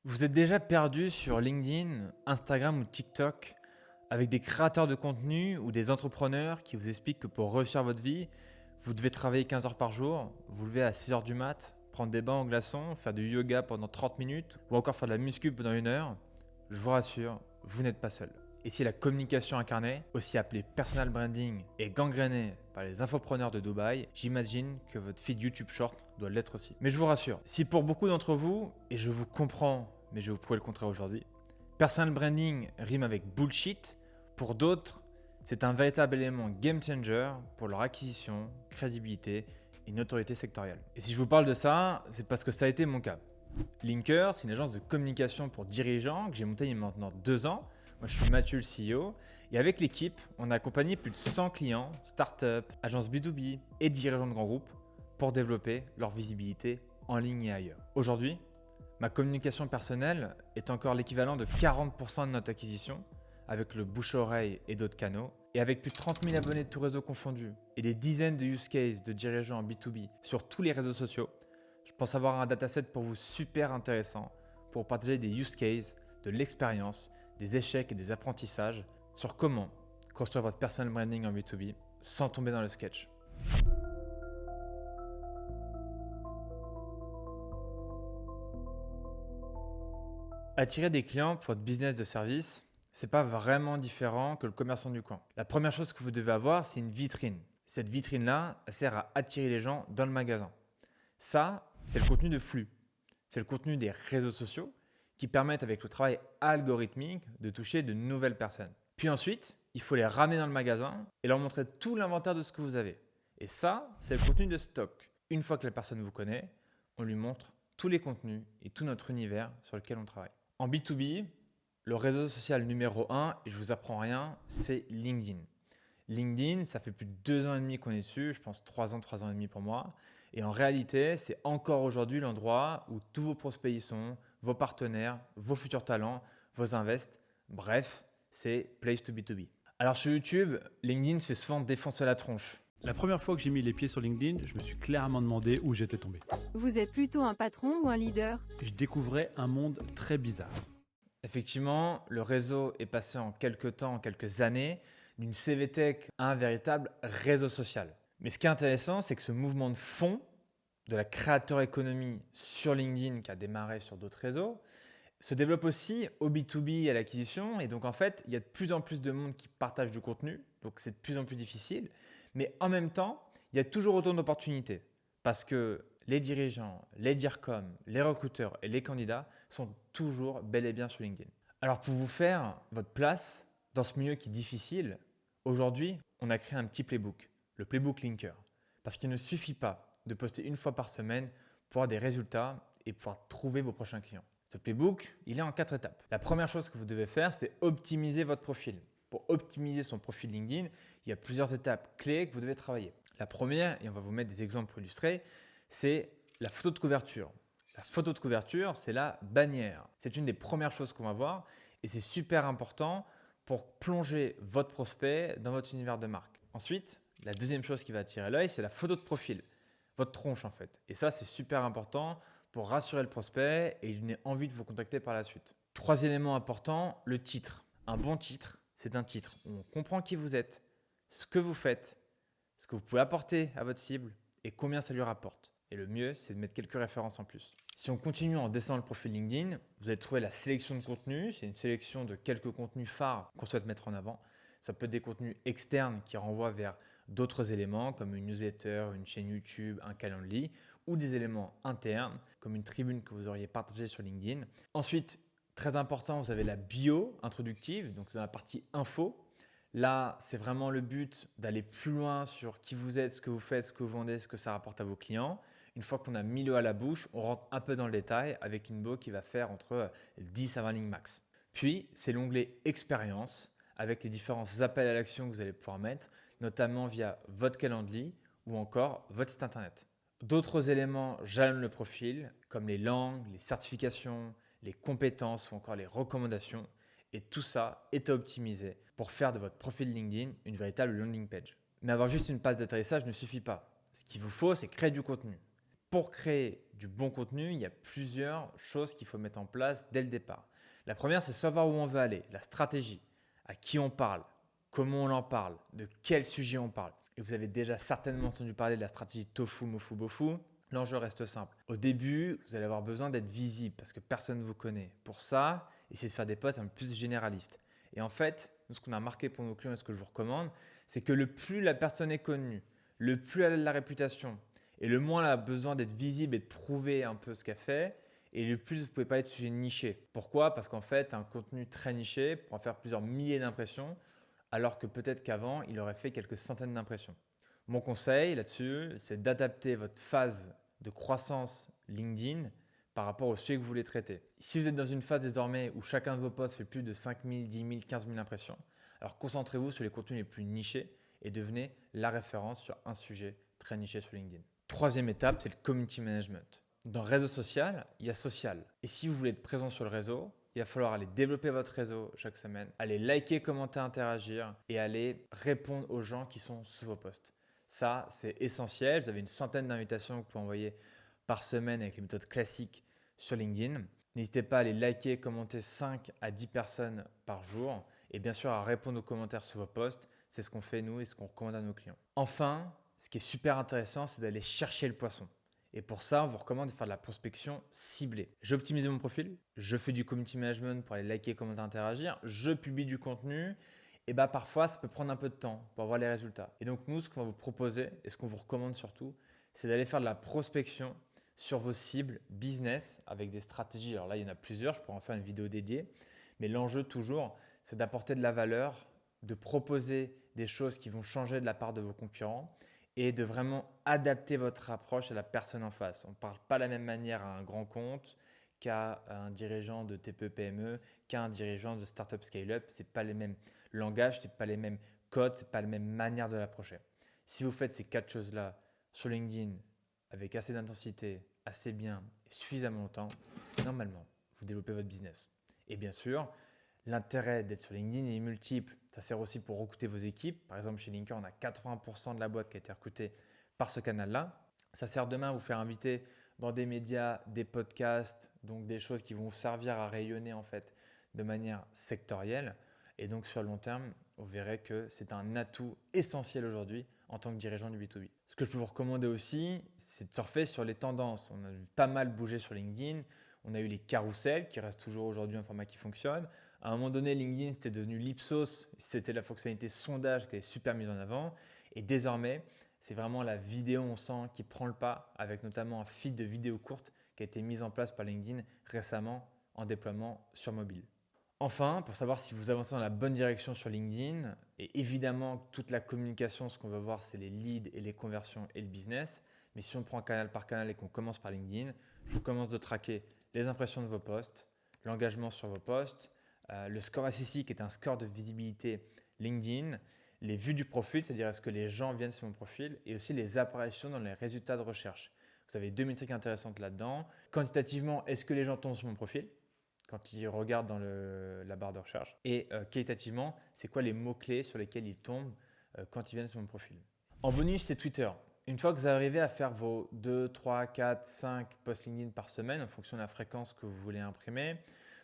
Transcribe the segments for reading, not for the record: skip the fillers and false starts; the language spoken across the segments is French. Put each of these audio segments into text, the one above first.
Vous êtes déjà perdu sur LinkedIn, Instagram ou TikTok avec des créateurs de contenu ou des entrepreneurs qui vous expliquent que pour réussir votre vie, vous devez travailler 15 heures par jour, vous lever à 6 heures du mat, prendre des bains en glaçons, faire du yoga pendant 30 minutes ou encore faire de la muscu pendant 1 heure. Je vous rassure, vous n'êtes pas seul. Et si la communication incarnée, aussi appelée personal branding, est gangrénée par les infopreneurs de Dubaï, j'imagine que votre feed YouTube Short doit l'être aussi. Mais je vous rassure, si pour beaucoup d'entre vous, et je vous comprends, mais je vais vous prouver le contraire aujourd'hui, personal branding rime avec bullshit, pour d'autres, c'est un véritable élément game changer pour leur acquisition, crédibilité et notoriété sectorielle. Et si je vous parle de ça, c'est parce que ça a été mon cas. Linker, c'est une agence de communication pour dirigeants que j'ai montée il y a maintenant 2 ans. Moi, je suis Mathieu, le CEO. Et avec l'équipe, on a accompagné plus de 100 clients, startups, agences B2B et dirigeants de grands groupes pour développer leur visibilité en ligne et ailleurs. Aujourd'hui, ma communication personnelle est encore l'équivalent de 40% de notre acquisition avec le bouche-oreille et d'autres canaux. Et avec plus de 30 000 abonnés de tous réseaux confondus et des dizaines de use cases de dirigeants en B2B sur tous les réseaux sociaux, je pense avoir un dataset pour vous super intéressant pour partager des use cases, de l'expérience, des échecs et des apprentissages sur comment construire votre personal branding en B2B sans tomber dans le sketch. Attirer des clients pour votre business de service, c'est pas vraiment différent que le commerçant du coin. La première chose que vous devez avoir, c'est une vitrine. Cette vitrine-là, elle sert à attirer les gens dans le magasin. Ça, c'est le contenu de flux. C'est le contenu des réseaux sociaux qui permettent avec le travail algorithmique de toucher de nouvelles personnes. Puis ensuite, il faut les ramener dans le magasin et leur montrer tout l'inventaire de ce que vous avez. Et ça, c'est le contenu de stock. Une fois que la personne vous connaît, on lui montre tous les contenus et tout notre univers sur lequel on travaille. En B2B, le réseau social numéro 1, et je vous apprends rien, c'est LinkedIn. LinkedIn, ça fait plus de 2 ans et demi qu'on est dessus, je pense 3 ans et demi pour moi. Et en réalité, c'est encore aujourd'hui l'endroit où tous vos prospects y sont, vos partenaires, vos futurs talents, vos invests. Bref, c'est place to B2B. Alors sur YouTube, LinkedIn se fait souvent défoncer la tronche. La première fois que j'ai mis les pieds sur LinkedIn, je me suis clairement demandé où j'étais tombé. Vous êtes plutôt un patron ou un leader? Je découvrais un monde très bizarre. Effectivement, le réseau est passé en quelques temps, en quelques années, d'une CVTech à un véritable réseau social. Mais ce qui est intéressant, c'est que ce mouvement de fond de la créateur économie sur LinkedIn qui a démarré sur d'autres réseaux se développe aussi au B2B et à l'acquisition. Et donc en fait, il y a de plus en plus de monde qui partage du contenu, donc c'est de plus en plus difficile. Mais en même temps, il y a toujours autant d'opportunités parce que les dirigeants, les DIRCOM, les recruteurs et les candidats sont toujours bel et bien sur LinkedIn. Alors pour vous faire votre place dans ce milieu qui est difficile, aujourd'hui, on a créé un petit playbook, le playbook Linker. Parce qu'il ne suffit pas de poster une fois par semaine pour avoir des résultats et pouvoir trouver vos prochains clients. Ce playbook, il est en 4 étapes. La première chose que vous devez faire, c'est optimiser votre profil. Pour optimiser son profil LinkedIn, il y a plusieurs étapes clés que vous devez travailler. La première, et on va vous mettre des exemples pour illustrer, c'est la photo de couverture. La photo de couverture, c'est la bannière. C'est une des premières choses qu'on va voir et c'est super important pour plonger votre prospect dans votre univers de marque. Ensuite, la deuxième chose qui va attirer l'œil, c'est la photo de profil, votre tronche en fait. Et ça, c'est super important pour rassurer le prospect et il ait envie de vous contacter par la suite. Trois éléments importants, le titre. Un bon titre, c'est un titre où on comprend qui vous êtes, ce que vous faites, ce que vous pouvez apporter à votre cible et combien ça lui rapporte. Et le mieux, c'est de mettre quelques références en plus. Si on continue en descendant le profil LinkedIn, vous allez trouver la sélection de contenus. C'est une sélection de quelques contenus phares qu'on souhaite mettre en avant. Ça peut être des contenus externes qui renvoient vers d'autres éléments comme une newsletter, une chaîne YouTube, un Calendly ou des éléments internes comme une tribune que vous auriez partagée sur LinkedIn. Ensuite, très important, vous avez la bio introductive, donc c'est dans la partie info. Là, c'est vraiment le but d'aller plus loin sur qui vous êtes, ce que vous faites, ce que vous vendez, ce que ça rapporte à vos clients. Une fois qu'on a mis l'eau à la bouche, on rentre un peu dans le détail avec une bio qui va faire entre 10 à 20 lignes max. Puis, c'est l'onglet expérience avec les différents appels à l'action que vous allez pouvoir mettre, notamment via votre Calendly ou encore votre site internet. D'autres éléments jalonnent le profil, comme les langues, les certifications, les compétences ou encore les recommandations. Et tout ça est optimisé pour faire de votre profil LinkedIn une véritable landing page. Mais avoir juste une page d'atterrissage ne suffit pas. Ce qu'il vous faut, c'est créer du contenu. Pour créer du bon contenu, il y a plusieurs choses qu'il faut mettre en place dès le départ. La première, c'est savoir où on veut aller, la stratégie, à qui on parle, comment on en parle, de quel sujet on parle. Et vous avez déjà certainement entendu parler de la stratégie tofu, mofu, bofu. L'enjeu reste simple. Au début, vous allez avoir besoin d'être visible parce que personne ne vous connaît. Pour ça, essayez de faire des posts un peu plus généralistes. Et en fait, nous, ce qu'on a remarqué pour nos clients et ce que je vous recommande, c'est que le plus la personne est connue, le plus elle a de la réputation, et le moins elle a besoin d'être visible et de prouver un peu ce qu'elle fait, et le plus vous ne pouvez pas être sujet niché. Pourquoi? Parce qu'en fait, un contenu très niché pourra faire plusieurs milliers d'impressions, alors que peut-être qu'avant, il aurait fait quelques centaines d'impressions. Mon conseil là-dessus, c'est d'adapter votre phase de croissance LinkedIn par rapport au sujet que vous voulez traiter. Si vous êtes dans une phase désormais où chacun de vos posts fait plus de 5 000, 10 000, 15 000 impressions, alors concentrez-vous sur les contenus les plus nichés et devenez la référence sur un sujet très niché sur LinkedIn. Troisième étape, c'est le community management. Dans le réseau social, il y a social. Et si vous voulez être présent sur le réseau, il va falloir aller développer votre réseau chaque semaine, aller liker, commenter, interagir et aller répondre aux gens qui sont sous vos posts. Ça, c'est essentiel. Vous avez une centaine d'invitations que vous pouvez envoyer par semaine avec les méthodes classiques sur LinkedIn. N'hésitez pas à aller liker, commenter 5 à 10 personnes par jour et bien sûr à répondre aux commentaires sous vos posts. C'est ce qu'on fait nous et ce qu'on recommande à nos clients. Enfin, ce qui est super intéressant, c'est d'aller chercher le poisson. Et pour ça, on vous recommande de faire de la prospection ciblée. J'ai optimisé mon profil, je fais du community management pour aller liker, commenter, interagir, je publie du contenu. Et bah parfois, ça peut prendre un peu de temps pour avoir les résultats. Et donc nous, ce qu'on va vous proposer et ce qu'on vous recommande surtout, c'est d'aller faire de la prospection sur vos cibles business avec des stratégies. Alors là, il y en a plusieurs, je pourrais en faire une vidéo dédiée. Mais l'enjeu toujours, c'est d'apporter de la valeur, de proposer des choses qui vont changer de la part de vos concurrents et de vraiment adapter votre approche à la personne en face. On ne parle pas de la même manière à un grand compte qu'à un dirigeant de TPE-PME, qu'à un dirigeant de startup scale-up. Ce n'est pas les mêmes langages, ce n'est pas les mêmes codes, ce n'est pas la même manière de l'approcher. Si vous faites ces 4 choses-là sur LinkedIn avec assez d'intensité, assez bien et suffisamment longtemps, normalement, vous développez votre business. Et bien sûr, l'intérêt d'être sur LinkedIn est multiple. Ça sert aussi pour recruter vos équipes. Par exemple, chez Linker, on a 80% de la boîte qui a été recrutée par ce canal-là. Ça sert demain à vous faire inviter dans des médias, des podcasts, donc des choses qui vont vous servir à rayonner en fait de manière sectorielle. Et donc sur le long terme, vous verrez que c'est un atout essentiel aujourd'hui en tant que dirigeant du B2B. Ce que je peux vous recommander aussi, c'est de surfer sur les tendances. On a pas mal bougé sur LinkedIn. On a eu les carousels qui restent toujours aujourd'hui un format qui fonctionne. À un moment donné, LinkedIn, c'était devenu l'Ipsos. C'était la fonctionnalité sondage qui est super mise en avant. Et désormais, c'est vraiment la vidéo, on sent, qui prend le pas avec notamment un feed de vidéos courtes qui a été mis en place par LinkedIn récemment en déploiement sur mobile. Enfin, pour savoir si vous avancez dans la bonne direction sur LinkedIn, et évidemment toute la communication, ce qu'on va voir, c'est les leads et les conversions et le business. Mais si on prend canal par canal et qu'on commence par LinkedIn, je vous commence de traquer les impressions de vos posts, l'engagement sur vos posts, le score SSI qui est un score de visibilité LinkedIn, les vues du profil, c'est-à-dire est-ce que les gens viennent sur mon profil, et aussi les apparitions dans les résultats de recherche. Vous avez 2 métriques intéressantes là-dedans. Quantitativement, est-ce que les gens tombent sur mon profil quand ils regardent dans la barre de recherche? Et qualitativement, c'est quoi les mots-clés sur lesquels ils tombent quand ils viennent sur mon profil? En bonus, c'est Twitter. Une fois que vous arrivez à faire vos 2, 3, 4, 5 posts LinkedIn par semaine en fonction de la fréquence que vous voulez imprimer,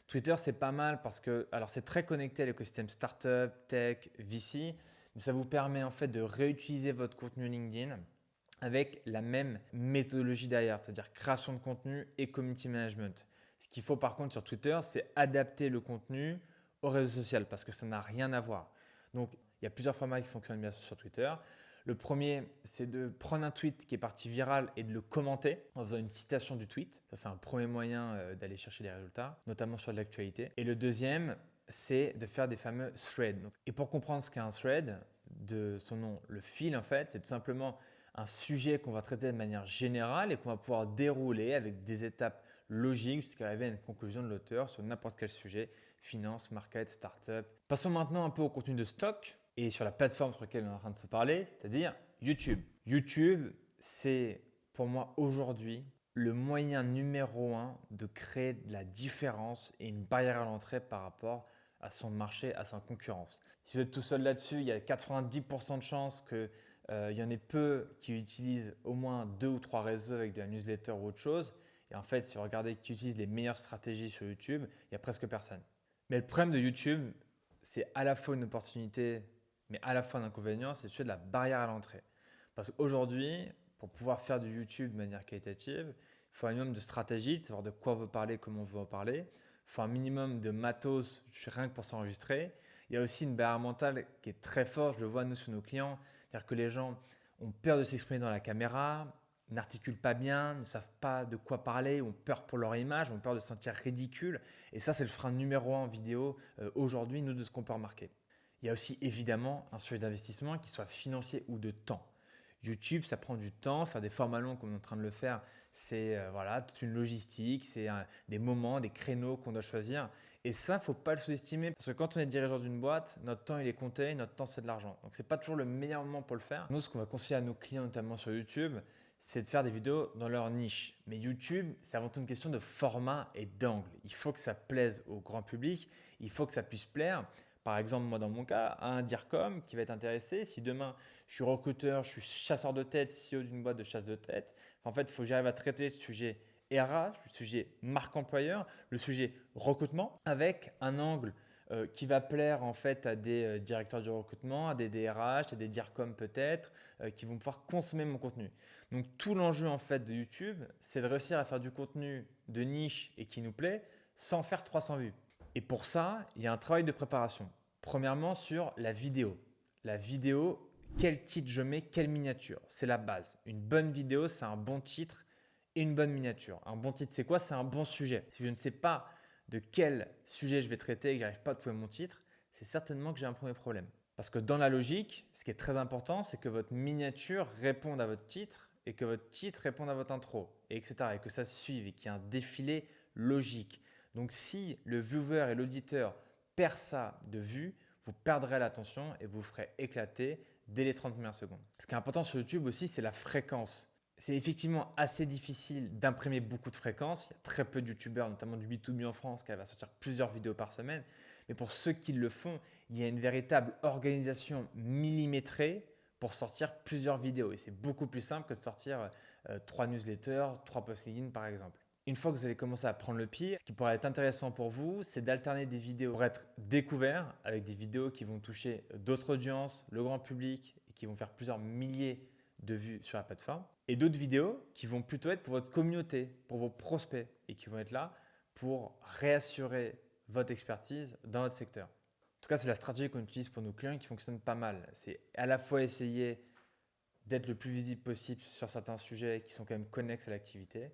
Twitter, c'est pas mal parce que alors c'est très connecté à l'écosystème startup, tech, VC, mais ça vous permet en fait de réutiliser votre contenu LinkedIn avec la même méthodologie derrière, c'est-à-dire création de contenu et community management. Ce qu'il faut par contre sur Twitter, c'est adapter le contenu au réseau social parce que ça n'a rien à voir. Donc, il y a plusieurs formats qui fonctionnent bien sur Twitter. Le premier, c'est de prendre un tweet qui est parti viral et de le commenter en faisant une citation du tweet. Ça, c'est un premier moyen d'aller chercher des résultats, notamment sur de l'actualité. Et le deuxième, c'est de faire des fameux threads. Et pour comprendre ce qu'est un thread, de son nom, le fil en fait, c'est tout simplement un sujet qu'on va traiter de manière générale et qu'on va pouvoir dérouler avec des étapes logiques jusqu'à arriver à une conclusion de l'auteur sur n'importe quel sujet, finance, market, startup. Passons maintenant un peu au contenu de stock et sur la plateforme sur laquelle on est en train de se parler, c'est-à-dire YouTube. YouTube, c'est pour moi aujourd'hui le moyen numéro 1 de créer de la différence et une barrière à l'entrée par rapport à son marché, à sa concurrence. Si vous êtes tout seul là-dessus, il y a 90% de chances que Il y en a peu qui utilisent au moins 2 ou 3 réseaux avec de la newsletter ou autre chose. Et en fait, si vous regardez qui utilise les meilleures stratégies sur YouTube, il n'y a presque personne. Mais le problème de YouTube, c'est à la fois une opportunité, mais à la fois un inconvénient, c'est celui de la barrière à l'entrée. Parce qu'aujourd'hui, pour pouvoir faire du YouTube de manière qualitative, il faut un minimum de stratégie, de savoir de quoi on veut parler, comment on veut en parler. Il faut un minimum de matos, rien que pour s'enregistrer. Il y a aussi une barrière mentale qui est très forte, je le vois nous sur nos clients, c'est-à-dire que les gens ont peur de s'exprimer dans la caméra, n'articulent pas bien, ne savent pas de quoi parler, ont peur pour leur image, ont peur de se sentir ridicule. Et ça, c'est le frein numéro 1 en vidéo aujourd'hui, nous, de ce qu'on peut remarquer. Il y a aussi évidemment un sujet d'investissement, qu'il soit financier ou de temps. YouTube, ça prend du temps. Faire des formats longs comme on est en train de le faire, c'est voilà, toute une logistique, c'est des moments, des créneaux qu'on doit choisir. Et ça, il ne faut pas le sous-estimer parce que quand on est dirigeant d'une boîte, notre temps il est compté, notre temps c'est de l'argent. Donc ce n'est pas toujours le meilleur moment pour le faire. Nous, ce qu'on va conseiller à nos clients, notamment sur YouTube, c'est de faire des vidéos dans leur niche. Mais YouTube, c'est avant tout une question de format et d'angle. Il faut que ça plaise au grand public, il faut que ça puisse plaire. Par exemple, moi dans mon cas, à un DIRCOM qui va être intéressé, si demain je suis recruteur, je suis chasseur de tête, CEO d'une boîte de chasse de tête, en fait, il faut que j'arrive à traiter le sujet RH, le sujet marque employeur, le sujet recrutement, avec un angle qui va plaire en fait à des directeurs du recrutement, à des DRH, à des DIRCOM peut-être, qui vont pouvoir consommer mon contenu. Donc tout l'enjeu en fait de YouTube, c'est de réussir à faire du contenu de niche et qui nous plaît sans faire 300 vues. Et pour ça, il y a un travail de préparation. Premièrement, sur la vidéo. La vidéo, quel titre je mets, quelle miniature. C'est la base. Une bonne vidéo, c'est un bon titre et une bonne miniature. Un bon titre, c'est quoi? C'est un bon sujet. Si je ne sais pas de quel sujet je vais traiter et que je n'arrive pas à trouver mon titre, c'est certainement que j'ai un premier problème. Parce que dans la logique, ce qui est très important, c'est que votre miniature réponde à votre titre et que votre titre réponde à votre intro, et etc. Et que ça se suive et qu'il y ait un défilé logique. Donc si le viewer et l'auditeur perd ça de vue, vous perdrez l'attention et vous ferez éclater dès les 30 premières secondes. Ce qui est important sur YouTube aussi, c'est la fréquence. C'est effectivement assez difficile d'imprimer beaucoup de fréquences. Il y a très peu de youtubeurs, notamment du B2B en France, qui arrivent à sortir plusieurs vidéos par semaine. Mais pour ceux qui le font, il y a une véritable organisation millimétrée pour sortir plusieurs vidéos. Et c'est beaucoup plus simple que de sortir 3 newsletters, 3 posts LinkedIn par exemple. Une fois que vous allez commencer à prendre le pied, ce qui pourrait être intéressant pour vous, c'est d'alterner des vidéos pour être découvert avec des vidéos qui vont toucher d'autres audiences, le grand public et qui vont faire plusieurs milliers de vues sur la plateforme. Et d'autres vidéos qui vont plutôt être pour votre communauté, pour vos prospects et qui vont être là pour réassurer votre expertise dans votre secteur. En tout cas, c'est la stratégie qu'on utilise pour nos clients qui fonctionne pas mal. C'est à la fois essayer d'être le plus visible possible sur certains sujets qui sont quand même connexes à l'activité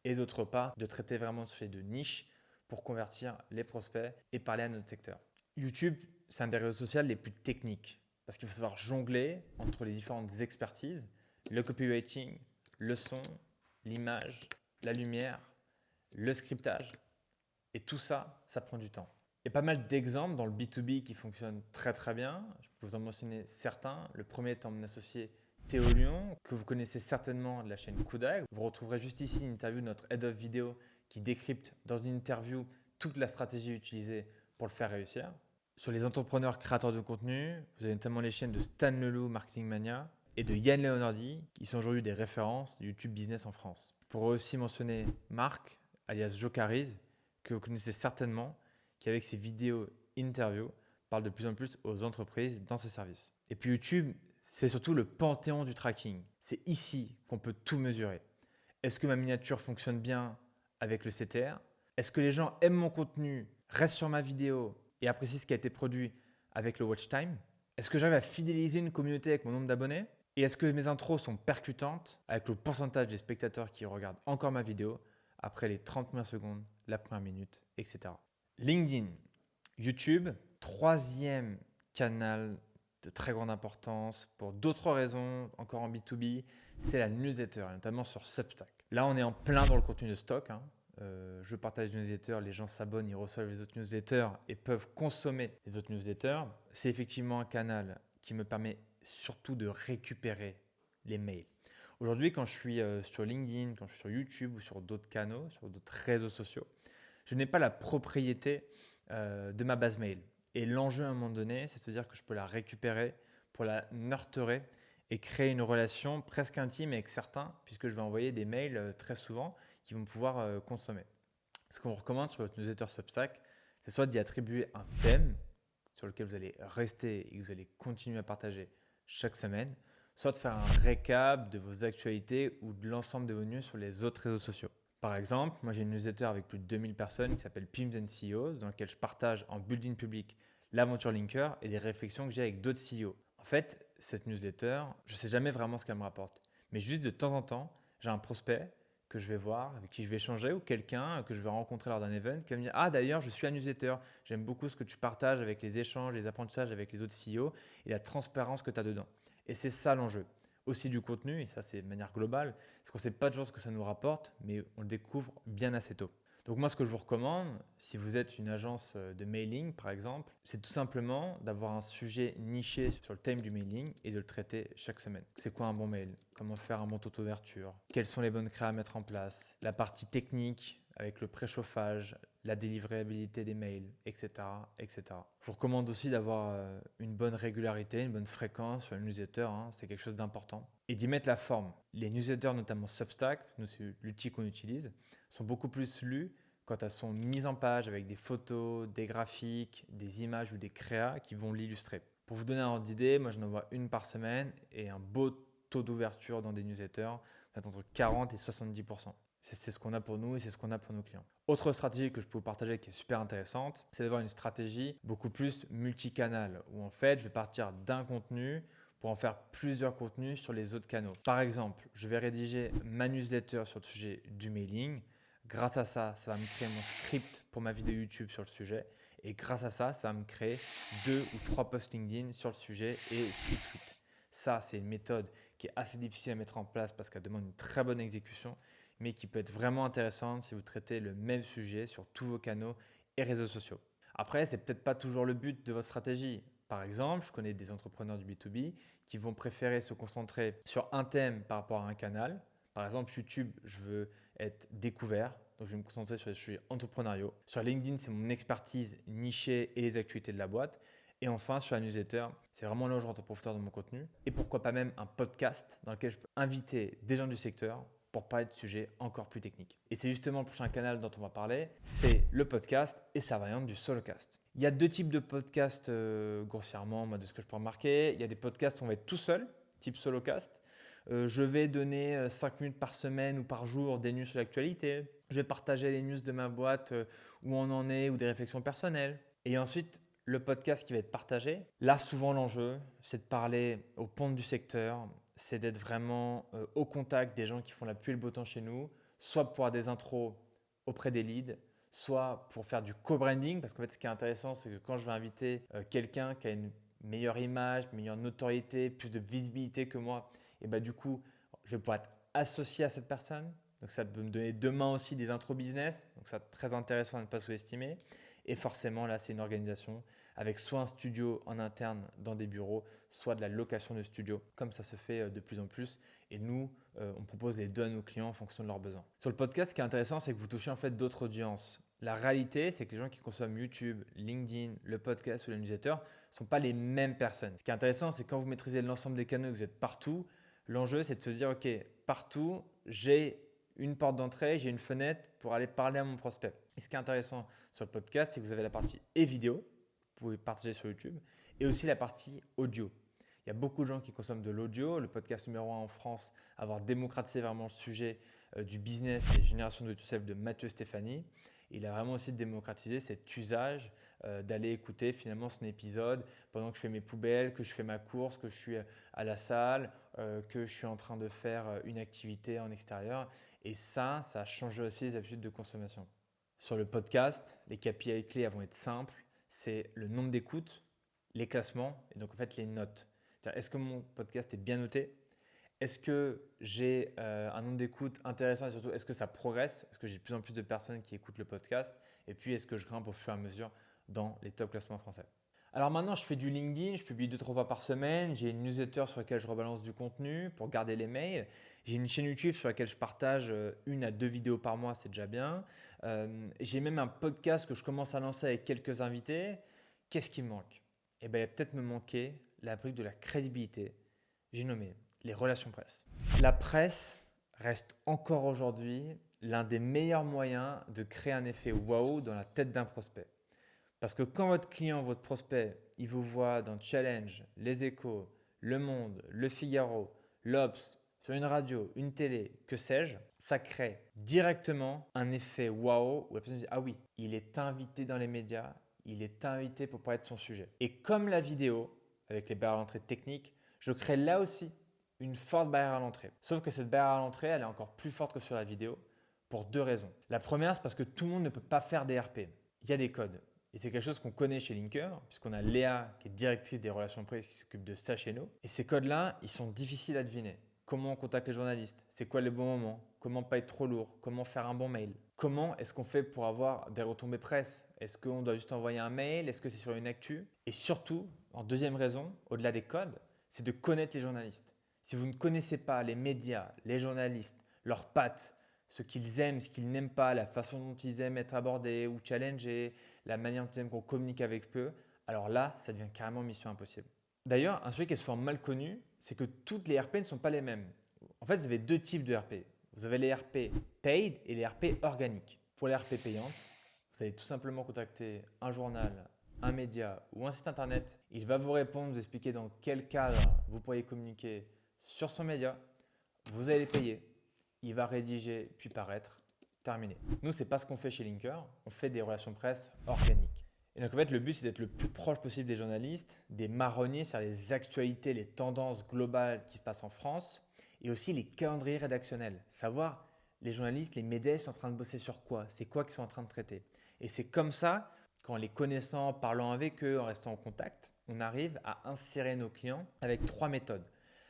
et d'autre part de traiter vraiment ce sujet de niche pour convertir les prospects et parler à notre secteur. YouTube, c'est un des réseaux sociaux les plus techniques parce qu'il faut savoir jongler entre les différentes expertises, le copywriting, le son, l'image, la lumière, le scriptage et tout ça, ça prend du temps. Il y a pas mal d'exemples dans le B2B qui fonctionnent très très bien. Je peux vous en mentionner certains. Le premier étant mon associé Théo Lyon, que vous connaissez certainement de la chaîne Coup d'œil. Vous retrouverez juste ici une interview de notre Head of Vidéo qui décrypte dans une interview toute la stratégie utilisée pour le faire réussir. Sur les entrepreneurs créateurs de contenu, vous avez notamment les chaînes de Stan Leloup, Marketing Mania, et de Yann Leonardi, qui sont aujourd'hui des références du YouTube Business en France. Je pourrais aussi mentionner Marc, alias Jocariz, que vous connaissez certainement, qui avec ses vidéos interviews parle de plus en plus aux entreprises dans ses services. Et puis YouTube, c'est surtout le panthéon du tracking. C'est ici qu'on peut tout mesurer. Est-ce que ma miniature fonctionne bien avec le CTR? Est-ce que les gens aiment mon contenu, restent sur ma vidéo et apprécient ce qui a été produit avec le watch time? Est-ce que j'arrive à fidéliser une communauté avec mon nombre d'abonnés? Et est-ce que mes intros sont percutantes avec le pourcentage des spectateurs qui regardent encore ma vidéo après les 30 premières secondes, la première minute, etc. LinkedIn, YouTube, troisième canal de très grande importance pour d'autres raisons, encore en B2B, c'est la newsletter, notamment sur Substack. Là, on est en plein dans le contenu de stock. Je partage des newsletters, les gens s'abonnent, ils reçoivent les autres newsletters et peuvent consommer les autres newsletters. C'est effectivement un canal qui me permet surtout de récupérer les mails. Aujourd'hui, quand je suis sur LinkedIn, quand je suis sur YouTube ou sur d'autres canaux, sur d'autres réseaux sociaux, je n'ai pas la propriété de ma base mail. Et l'enjeu à un moment donné, c'est de se dire que je peux la récupérer pour la nurturer et créer une relation presque intime avec certains, puisque je vais envoyer des mails très souvent qui vont pouvoir consommer. Ce qu'on vous recommande sur votre newsletter Substack, c'est soit d'y attribuer un thème sur lequel vous allez rester et que vous allez continuer à partager chaque semaine, soit de faire un récap de vos actualités ou de l'ensemble de vos news sur les autres réseaux sociaux. Par exemple, moi j'ai une newsletter avec plus de 2000 personnes qui s'appelle Pimps and CEOs, dans laquelle je partage en building public l'aventure linker et des réflexions que j'ai avec d'autres CEO. En fait, cette newsletter, je ne sais jamais vraiment ce qu'elle me rapporte, mais juste de temps en temps, j'ai un prospect que je vais voir, avec qui je vais échanger, ou quelqu'un que je vais rencontrer lors d'un event qui va me dire « Ah d'ailleurs, je suis un newsletter, j'aime beaucoup ce que tu partages avec les échanges, les apprentissages avec les autres CEO et la transparence que tu as dedans. » Et c'est ça l'enjeu. Aussi du contenu, et ça c'est de manière globale, parce qu'on ne sait pas toujours ce que ça nous rapporte, mais on le découvre bien assez tôt. Donc moi, ce que je vous recommande, si vous êtes une agence de mailing par exemple, c'est tout simplement d'avoir un sujet niché sur le thème du mailing et de le traiter chaque semaine. C'est quoi un bon mail? Comment faire un bon taux d'ouverture? Quelles sont les bonnes créas à mettre en place? La partie technique avec le préchauffage, la délivrabilité des mails, etc., etc. Je vous recommande aussi d'avoir une bonne régularité, une bonne fréquence sur une newsletter, c'est quelque chose d'important. Et d'y mettre la forme. Les newsletters, notamment Substack, nous c'est l'outil qu'on utilise, sont beaucoup plus lus quand elles sont mises en page avec des photos, des graphiques, des images ou des créas qui vont l'illustrer. Pour vous donner un ordre d'idée, moi je n'envoie une par semaine et un beau taux d'ouverture dans des newsletters, entre 40 et 70%. C'est ce qu'on a pour nous et c'est ce qu'on a pour nos clients. Autre stratégie que je peux vous partager qui est super intéressante, c'est d'avoir une stratégie beaucoup plus multicanal où en fait je vais partir d'un contenu pour en faire plusieurs contenus sur les autres canaux. Par exemple, je vais rédiger ma newsletter sur le sujet du mailing. Grâce à ça, ça va me créer mon script pour ma vidéo YouTube sur le sujet. Et grâce à ça, ça va me créer 2 ou 3 posts LinkedIn sur le sujet et 6 tweets. Ça, c'est une méthode qui est assez difficile à mettre en place parce qu'elle demande une très bonne exécution, mais qui peut être vraiment intéressante si vous traitez le même sujet sur tous vos canaux et réseaux sociaux. Après, ce n'est peut-être pas toujours le but de votre stratégie. Par exemple, je connais des entrepreneurs du B2B qui vont préférer se concentrer sur un thème par rapport à un canal. Par exemple, YouTube, je veux être découvert, donc je vais me concentrer sur les sujets entrepreneuriaux. Sur LinkedIn, c'est mon expertise nichée et les actualités de la boîte. Et enfin, sur la newsletter, c'est vraiment là où je rentre professeur de mon contenu. Et pourquoi pas même un podcast dans lequel je peux inviter des gens du secteur pour parler de sujets encore plus techniques. Et c'est justement le prochain canal dont on va parler, c'est le podcast et sa variante du solocast. Il y a 2 types de podcasts grossièrement, moi, de ce que je peux remarquer. Il y a des podcasts où on va être tout seul, type solocast. Je vais donner 5 minutes par semaine ou par jour des news sur l'actualité. Je vais partager les news de ma boîte, où on en est, ou des réflexions personnelles. Et ensuite, le podcast qui va être partagé. Là, souvent, l'enjeu, c'est de parler aux pontes du secteur, c'est d'être vraiment au contact des gens qui font la pluie et le beau temps chez nous, soit pour avoir des intros auprès des leads, soit pour faire du co-branding, parce qu'en fait, ce qui est intéressant, c'est que quand je vais inviter quelqu'un qui a une meilleure image, une meilleure notoriété, plus de visibilité que moi, et bah, du coup, je vais pouvoir être associé à cette personne. Donc, ça peut me donner demain aussi des intros business. Donc, c'est très intéressant à ne pas sous-estimer. Et forcément, là, c'est une organisation avec soit un studio en interne dans des bureaux, soit de la location de studio, comme ça se fait de plus en plus. Et nous, on propose les deux à nos clients en fonction de leurs besoins. Sur le podcast, ce qui est intéressant, c'est que vous touchez en fait d'autres audiences. La réalité, c'est que les gens qui consomment YouTube, LinkedIn, le podcast ou la newsletter ne sont pas les mêmes personnes. Ce qui est intéressant, c'est que quand vous maîtrisez l'ensemble des canaux et que vous êtes partout, l'enjeu, c'est de se dire, OK, partout, j'ai une porte d'entrée, j'ai une fenêtre pour aller parler à mon prospect. Et ce qui est intéressant sur le podcast, c'est que vous avez la partie et vidéo, vous pouvez partager sur YouTube, et aussi la partie audio. Il y a beaucoup de gens qui consomment de l'audio. Le podcast numéro 1 en France, avoir démocratisé vraiment le sujet du business et génération de yourself de Mathieu Stéphanie. Il a vraiment aussi démocratisé cet usage d'aller écouter finalement son épisode pendant que je fais mes poubelles, que je fais ma course, que je suis à la salle, que je suis en train de faire une activité en extérieur. Et ça a changé aussi les habitudes de consommation. Sur le podcast, les KPI clés vont être simples. C'est le nombre d'écoutes, les classements et donc en fait les notes. Est-ce que mon podcast est bien noté? Est-ce que j'ai un nombre d'écoutes intéressant et surtout est-ce que ça progresse? Est-ce que j'ai de plus en plus de personnes qui écoutent le podcast? Et puis est-ce que je grimpe au fur et à mesure dans les top classements français? Alors maintenant, je fais du LinkedIn, je publie 2-3 fois par semaine. J'ai une newsletter sur laquelle je rebalance du contenu pour garder les mails. J'ai une chaîne YouTube sur laquelle je partage 1 à 2 vidéos par mois, c'est déjà bien. J'ai même un podcast que je commence à lancer avec quelques invités. Qu'est-ce qui me manque? Eh bien, il va peut-être me manquer la brique de la crédibilité j'ai nommé les relations presse. La presse reste encore aujourd'hui l'un des meilleurs moyens de créer un effet wow dans la tête d'un prospect. Parce que quand votre client, votre prospect, il vous voit dans Challenge, Les Échos, Le Monde, Le Figaro, l'Obs, sur une radio, une télé, que sais-je, ça crée directement un effet wow où la personne dit « Ah oui, il est invité dans les médias, il est invité pour parler de son sujet. » Et comme la vidéo, avec les barrières à l'entrée techniques, je crée là aussi une forte barrière à l'entrée. Sauf que cette barrière à l'entrée, elle est encore plus forte que sur la vidéo pour deux raisons. La première, c'est parce que tout le monde ne peut pas faire des RP. Il y a des codes. Et c'est quelque chose qu'on connaît chez Linker, puisqu'on a Léa qui est directrice des relations presse qui s'occupe de ça chez nous. Et ces codes-là, ils sont difficiles à deviner. Comment on contacte les journalistes? C'est quoi le bon moment? Comment pas être trop lourd? Comment faire un bon mail? Comment est-ce qu'on fait pour avoir des retombées presse? Est-ce qu'on doit juste envoyer un mail? Est-ce que c'est sur une actu? Et surtout, en deuxième raison, au-delà des codes, c'est de connaître les journalistes. Si vous ne connaissez pas les médias, les journalistes, leurs pattes, ce qu'ils aiment, ce qu'ils n'aiment pas, la façon dont ils aiment être abordés ou challengés, la manière dont ils aiment qu'on communique avec eux, alors là, ça devient carrément mission impossible. D'ailleurs, un sujet qui est souvent mal connu, c'est que toutes les RP ne sont pas les mêmes. En fait, vous avez deux types de RP. Vous avez les RP paid et les RP organiques. Pour les RP payantes, vous allez tout simplement contacter un journal, un média ou un site internet. Il va vous répondre, vous expliquer dans quel cadre vous pourriez communiquer sur son média. Vous allez payer. Il va rédiger puis paraître. Terminé. Nous, ce n'est pas ce qu'on fait chez Linker. On fait des relations presse organiques. Et donc en fait, le but, c'est d'être le plus proche possible des journalistes, des marronniers, c'est-à-dire les actualités, les tendances globales qui se passent en France, et aussi les calendriers rédactionnels. Savoir, les journalistes, les médias sont en train de bosser sur quoi? C'est quoi qu'ils sont en train de traiter? Et c'est comme ça, qu'en les connaissant, parlant avec eux, en restant en contact, on arrive à insérer nos clients avec trois méthodes.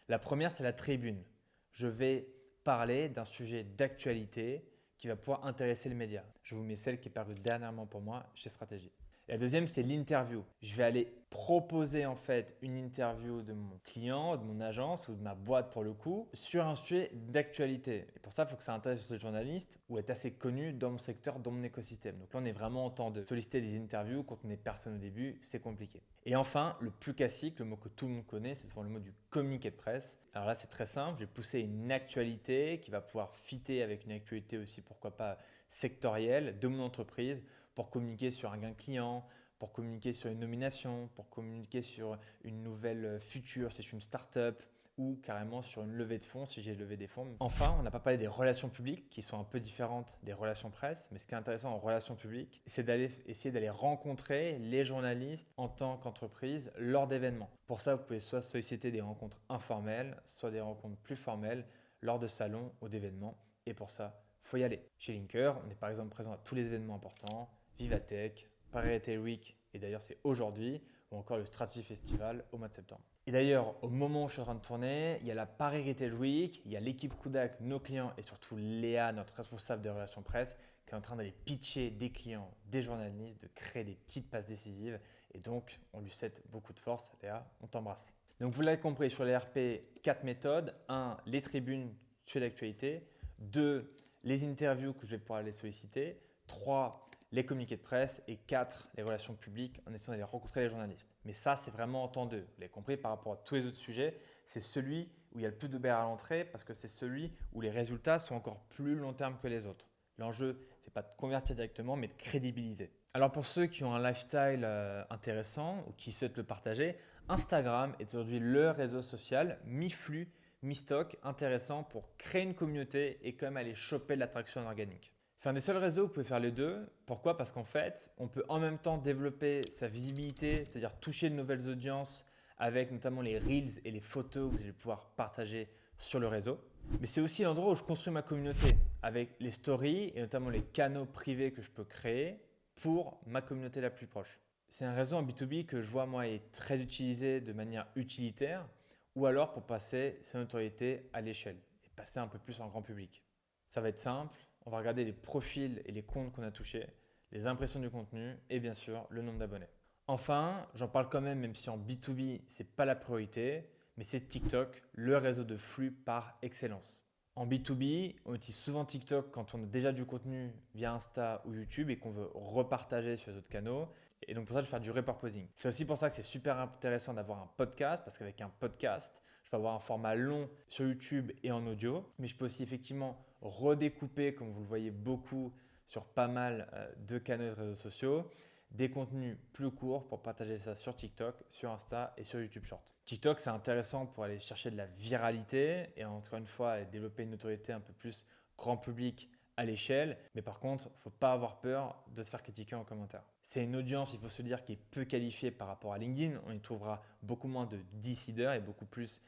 La première, c'est la tribune. Je vais parler d'un sujet d'actualité qui va pouvoir intéresser le média. Je vous mets celle qui est parue dernièrement pour moi chez Stratégie. La deuxième, c'est l'interview. Je vais aller proposer en fait une interview de mon client, de mon agence ou de ma boîte pour le coup, sur un sujet d'actualité. Et pour ça, il faut que ça intéresse le journaliste ou être assez connu dans mon secteur, dans mon écosystème. Donc là, on est vraiment en temps de solliciter des interviews. Quand on n'est personne au début, c'est compliqué. Et enfin, le plus classique, le mot que tout le monde connaît, c'est souvent le mot du communiqué de presse. Alors là, c'est très simple. Je vais pousser une actualité qui va pouvoir fitter avec une actualité aussi, pourquoi pas sectorielle, de mon entreprise, pour communiquer sur un gain client, pour communiquer sur une nomination, pour communiquer sur une nouvelle future, si je suis une start-up, ou carrément sur une levée de fonds, si j'ai levé des fonds. Enfin, on n'a pas parlé des relations publiques, qui sont un peu différentes des relations presse, mais ce qui est intéressant en relations publiques, c'est essayer d'aller rencontrer les journalistes en tant qu'entreprise lors d'événements. Pour ça, vous pouvez soit solliciter des rencontres informelles, soit des rencontres plus formelles lors de salons ou d'événements, et pour ça, il faut y aller. Chez Linker, on est par exemple présent à tous les événements importants, Vivatech, Paris Retail Week, et d'ailleurs c'est aujourd'hui, ou encore le Strategy Festival au mois de septembre. Et d'ailleurs, au moment où je suis en train de tourner, il y a la Paris Retail Week, il y a l'équipe Kudak, nos clients et surtout Léa, notre responsable des relations presse, qui est en train d'aller pitcher des clients, des journalistes, de créer des petites passes décisives. Et donc, on lui souhaite beaucoup de force. Léa, on t'embrasse. Donc, vous l'avez compris, sur les RP, 4 méthodes. 1, les tribunes sur l'actualité. 2, les interviews que je vais pouvoir aller solliciter. 3, les communiqués de presse et 4, les relations publiques en essayant d'aller rencontrer les journalistes. Mais ça, c'est vraiment en temps 2. Vous l'avez compris, par rapport à tous les autres sujets, c'est celui où il y a le plus de barrières à l'entrée parce que c'est celui où les résultats sont encore plus long terme que les autres. L'enjeu, ce n'est pas de convertir directement, mais de crédibiliser. Alors pour ceux qui ont un lifestyle intéressant ou qui souhaitent le partager, Instagram est aujourd'hui le réseau social mi-flux, mi-stock intéressant pour créer une communauté et quand même aller choper de l'attraction organique. C'est un des seuls réseaux où vous pouvez faire les deux. Pourquoi? Parce qu'en fait, on peut en même temps développer sa visibilité, c'est-à-dire toucher de nouvelles audiences avec notamment les reels et les photos que vous allez pouvoir partager sur le réseau. Mais c'est aussi l'endroit où je construis ma communauté avec les stories et notamment les canaux privés que je peux créer pour ma communauté la plus proche. C'est un réseau en B2B que je vois moi est très utilisé de manière utilitaire ou alors pour passer sa notoriété à l'échelle et passer un peu plus en grand public. Ça va être simple. On va regarder les profils et les comptes qu'on a touchés, les impressions du contenu et bien sûr le nombre d'abonnés. Enfin, j'en parle quand même si en B2B, ce n'est pas la priorité, mais c'est TikTok, le réseau de flux par excellence. En B2B, on utilise souvent TikTok quand on a déjà du contenu via Insta ou YouTube et qu'on veut repartager sur les autres canaux. Et donc pour ça, je vais faire du repurposing. C'est aussi pour ça que c'est super intéressant d'avoir un podcast parce qu'avec un podcast, Je peux avoir un format long sur YouTube et en audio, mais je peux aussi effectivement redécouper, comme vous le voyez beaucoup sur pas mal de canaux de réseaux sociaux, des contenus plus courts pour partager ça sur TikTok, sur Insta et sur YouTube Short. TikTok, c'est intéressant pour aller chercher de la viralité et encore une fois, aller développer une notoriété un peu plus grand public à l'échelle. Mais par contre, il ne faut pas avoir peur de se faire critiquer en commentaire. C'est une audience, il faut se dire, qui est peu qualifiée par rapport à LinkedIn. On y trouvera beaucoup moins de décideurs et beaucoup plus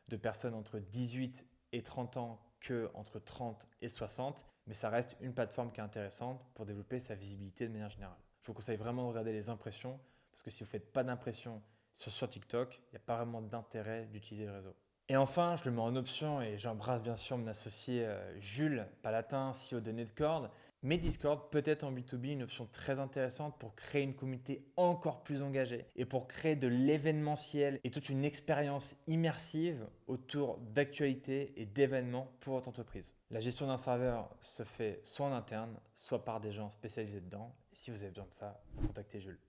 de personnes entre 18 et 30 ans qu'entre 30 et 60. Mais ça reste une plateforme qui est intéressante pour développer sa visibilité de manière générale. Je vous conseille vraiment de regarder les impressions parce que si vous ne faites pas d'impression sur TikTok, il n'y a pas vraiment d'intérêt d'utiliser le réseau. Et enfin, je le mets en option et j'embrasse bien sûr mon associé Jules Palatin, CEO de Netcord. Mais Discord peut être en B2B une option très intéressante pour créer une communauté encore plus engagée et pour créer de l'événementiel et toute une expérience immersive autour d'actualités et d'événements pour votre entreprise. La gestion d'un serveur se fait soit en interne, soit par des gens spécialisés dedans. Et si vous avez besoin de ça, vous contactez Jules.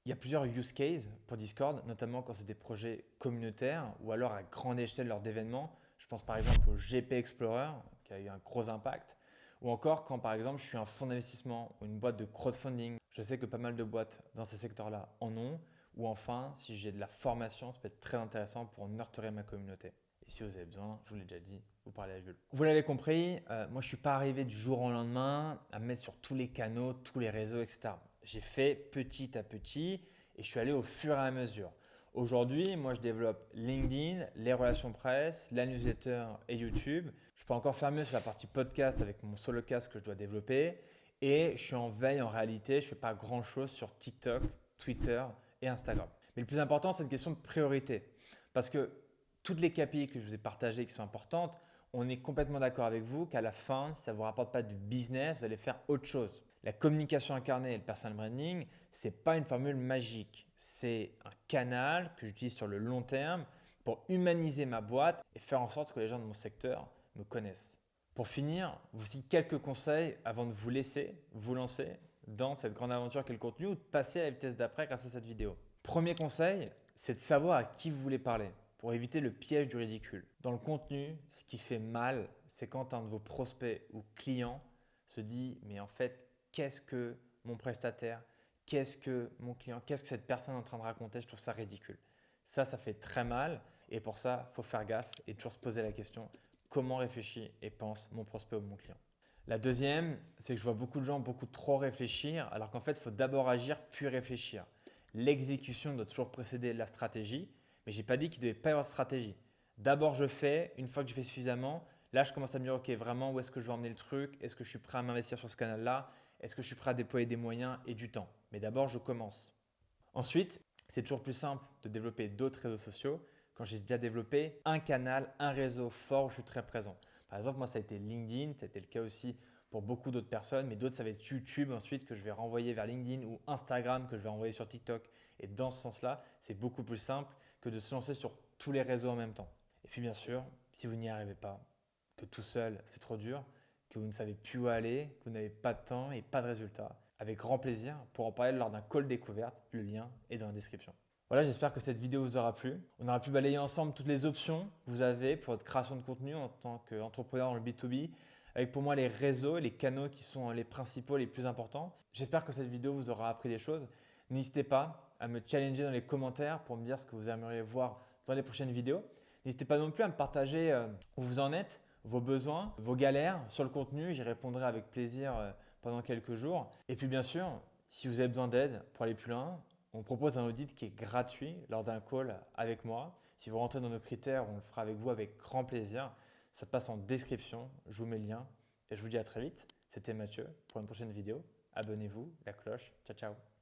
Il y a plusieurs use cases pour Discord, notamment quand c'est des projets communautaires ou alors à grande échelle lors d'événements. Je pense par exemple au GP Explorer qui a eu un gros impact. Ou encore quand par exemple je suis un fonds d'investissement ou une boîte de crowdfunding. Je sais que pas mal de boîtes dans ces secteurs-là en ont. Ou enfin, si j'ai de la formation, ça peut être très intéressant pour nurturer ma communauté. Et si vous avez besoin, je vous l'ai déjà dit, vous parlez à Jules. Vous l'avez compris, moi je ne suis pas arrivé du jour au lendemain à me mettre sur tous les canaux, tous les réseaux, etc. J'ai fait petit à petit et je suis allé au fur et à mesure. Aujourd'hui, moi je développe LinkedIn, les relations presse, la newsletter et YouTube. Je peux encore faire mieux sur la partie podcast avec mon solocast que je dois développer. Et je suis en veille en réalité, je ne fais pas grand chose sur TikTok, Twitter et Instagram. Mais le plus important, c'est une question de priorité. Parce que toutes les KPI que je vous ai partagées qui sont importantes, on est complètement d'accord avec vous qu'à la fin, si ça ne vous rapporte pas du business, vous allez faire autre chose. La communication incarnée et le personal branding, ce n'est pas une formule magique. C'est un canal que j'utilise sur le long terme pour humaniser ma boîte et faire en sorte que les gens de mon secteur me connaissent. Pour finir, voici quelques conseils avant de vous laisser vous lancer dans cette grande aventure qu'est le contenu ou de passer à la vitesse d'après grâce à cette vidéo. Premier conseil, c'est de savoir à qui vous voulez parler pour éviter le piège du ridicule. Dans le contenu, ce qui fait mal, c'est quand un de vos prospects ou clients se dit « mais en fait, qu'est-ce que mon prestataire, qu'est-ce que mon client, qu'est-ce que cette personne est en train de raconter, je trouve ça ridicule ». Ça fait très mal et pour ça, il faut faire gaffe et toujours se poser la question « comment réfléchit et pense mon prospect ou mon client ?» La deuxième, c'est que je vois beaucoup de gens beaucoup trop réfléchir alors qu'en fait, il faut d'abord agir puis réfléchir. L'exécution doit toujours précéder la stratégie, mais je n'ai pas dit qu'il ne devait pas y avoir de stratégie. D'abord, je fais, une fois que j'ai fait suffisamment, là, je commence à me dire, ok, vraiment, où est-ce que je veux emmener le truc? Est-ce que je suis prêt à m'investir sur ce canal-là? Est-ce que je suis prêt à déployer des moyens et du temps? Mais d'abord, je commence. Ensuite, c'est toujours plus simple de développer d'autres réseaux sociaux quand j'ai déjà développé un canal, un réseau fort où je suis très présent. Par exemple, moi, ça a été LinkedIn, ça a été le cas aussi pour beaucoup d'autres personnes, mais d'autres, ça va être YouTube ensuite que je vais renvoyer vers LinkedIn ou Instagram que je vais renvoyer sur TikTok. Et dans ce sens-là, c'est beaucoup plus simple que de se lancer sur tous les réseaux en même temps. Et puis bien sûr, si vous n'y arrivez pas, que tout seul, c'est trop dur, que vous ne savez plus où aller, que vous n'avez pas de temps et pas de résultats, avec grand plaisir pour en parler lors d'un call découverte. Le lien est dans la description. Voilà, j'espère que cette vidéo vous aura plu. On aura pu balayer ensemble toutes les options que vous avez pour votre création de contenu en tant qu'entrepreneur dans le B2B, avec pour moi les réseaux et les canaux qui sont les principaux, les plus importants. J'espère que cette vidéo vous aura appris des choses. N'hésitez pas à me challenger dans les commentaires pour me dire ce que vous aimeriez voir dans les prochaines vidéos. N'hésitez pas non plus à me partager où vous en êtes, vos besoins, vos galères sur le contenu. J'y répondrai avec plaisir pendant quelques jours. Et puis bien sûr, si vous avez besoin d'aide pour aller plus loin, on propose un audit qui est gratuit lors d'un call avec moi. Si vous rentrez dans nos critères, on le fera avec vous avec grand plaisir. Ça passe en description, je vous mets le lien et je vous dis à très vite. C'était Mathieu pour une prochaine vidéo. Abonnez-vous, la cloche. Ciao, ciao.